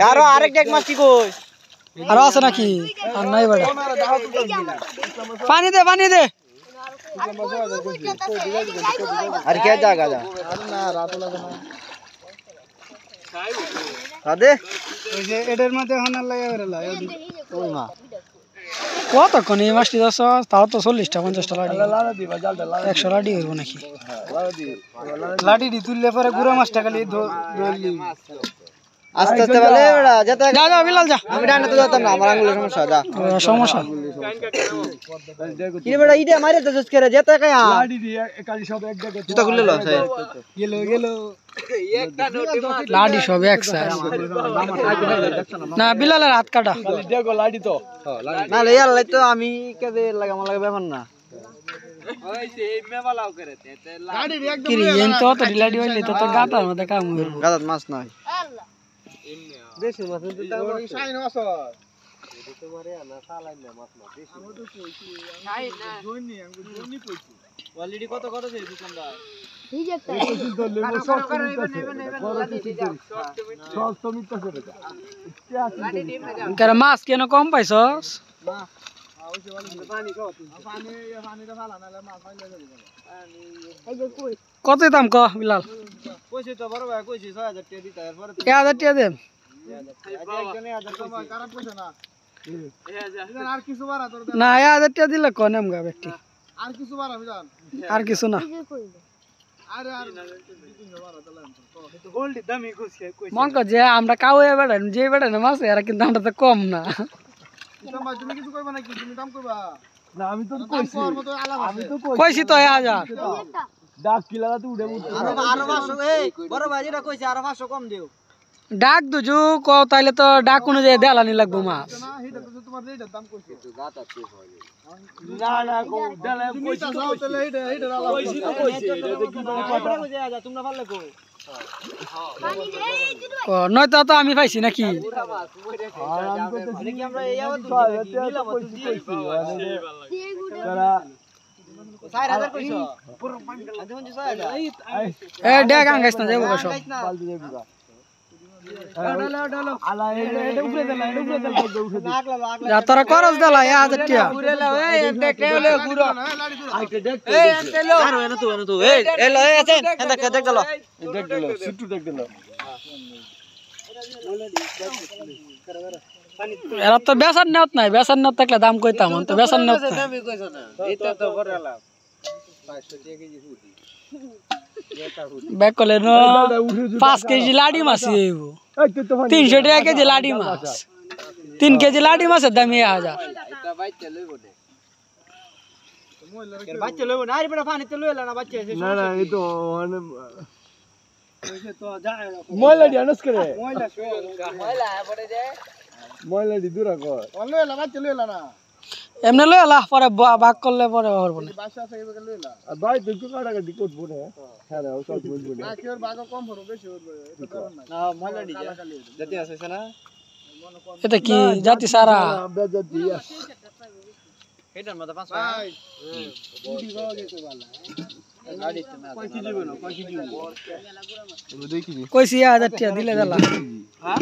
আরো আরেক ডেক মাছ কি কই আর আছে নাকি আর নাই বড় পানি দে আর কে জায়গা যা না রাত লাগে না আদে ওই যে এডের মধ্যে হনার লাগে বেরলা ওই মা কত কোন এই মাছটি দছ তাও তো 40টা 50টা লাডি লাডি দিবা জালটা 100 লাডি হইব নাকি লাডি দি তুললে পরে গুড়া মাছটা খালি ধরলি আস্তে আস্তে বলে বড়া যেতে যা বিলাল যা আমি ডানে তো যেতাম না আমার আঙ্গুলের সমস্যা যা সমস্যা কি বড়া ইডে মারে তো জুস করে যেতে কই লাডি দি একালি সব এক জায়গায় জুতা খুলে লো গেল একটা লাডি সব এক সাইজ না বিলালের হাত কাটা খালি দেখো লাডি তো না লে ইয়ার লাই তো আমি কেদে লাগা আমার লাগে ব্যাপার না ওইছে এই মেবালাও করে তে লাডি একদম কি রিয়েন তো লাডি হইলে তো গাতার মধ্যে কাম হইব গাদাত মাছ নাই বেশি মাছ তো দাও সাইন আসো এটা মারে না সালাই না মাছ না বেশি আমি তো কইছি নাই না জনি আমি জনি কইছি অলরেডি কত কত দেই দোকানদার এই যে একটা তো লেবো সব তো মিট করে কার মাছ কেন কম পাইছস না ওইছে পানি খাও পানিটা ফালা নালে মাছ ফাইলে যাবে এই যে কই কত দাম ক বিলাল কইছি তো বড় ভাই কইছি 6000 টাকা দিতে এরপর 1000 টাকা দেন না 1000 টাকা দিলে কনেম গা ব্যক্তি আর কিছু বাড়া বিধান আর কিছু না আরে আর গোল্ডি দামি কইছে মন কো যে আমরা কাউয়ে বেড়ান যে বেড়ান মাছ এরা কিন্তু আমরা তো কম না তুমি কিছু কইবা নাকি তুমি দাম কইবা না আমি তো কইছি আমি তো কইছি তো 1000 ডাক কিলালা তো উড়ে আরো 500 এই বড় ভাই যেটা কইছে আরো 500 কম দিও ডাক দুজু ক তাইলে তো ডাক অনুযায়ী দেলানি লাগবো মাছ না এটা তো তোমার রেটের দাম কইছে তো গাতা শেষ হয় না না কো দেলে কইছি তো তাহলে এটা আলাদা কইছি তো কইছি এটা কি বলে কথা কইছে আজা তোমরা পারলে কো ও নয় তো আমি পাইছি নাকি আর আমি কইতেছি কি আমরা এইও তো নিলাম কইছি তারা 4000 কইছো পুরো আদে হন 6000 এ ডাক আঙ্গাইছ না যাবো সব পাল্টি যাবো ডালো আলা এটা উপরে দেলা উঠে দে যা তোরা করস দেলা 1000 টাকা ঘুরে লাও এই দেখতে হলে ঘুরো আইতে দেখতে এই এলো আর এনো তো এই এলো এই আছে দেখ দিল সিটু দেখ দিল এরা তো বেসার নেওত নাই বেসার নেওত থাকলে দাম কইতাম তো বেসার নেওত নাই দামই কইছ না এটা তো করে লাভ 500 টাকা কেজি হুদি ব্যাক করলে 5 কেজি লাডি মাছ হইব 300 টাকা কেজি লাডি মাছ 3 কেজি লাডি মাছের দাম 1000 এটা বাইতে লইব দে বাচ্চা লইব না আরে বড় পানিতে লইলা না বাচ্চা না না এই তো কইছে তো যায় ময়লা ডিয়ানস করে ময়লা পড়ে যায় ময়লা দি দূরা কর লইলা বাচ্চা লইলা না এমনে লইলা পরে ভাগ করলে পরে হরব না বাচ্চা আছে এইভাবে লইলা আর ভাই তুই কি কাটা কাটি করব না হ্যাঁ ও সব বলবো না না কি ওর ভাগ কম হলো বেশি হলো এটা কারণ না ময়লা দি যেতে আছে না এটা কি জাতি সারা বেজাতি এটার মধ্যে 5 ভাই বুড়ি হয়ে গেছে বালা গাড়ি তো না কয় কেজি বলো কয় কেজি বলো 2 কেজি কইছি 1000 টাকা দিলে দেলা হ্যাঁ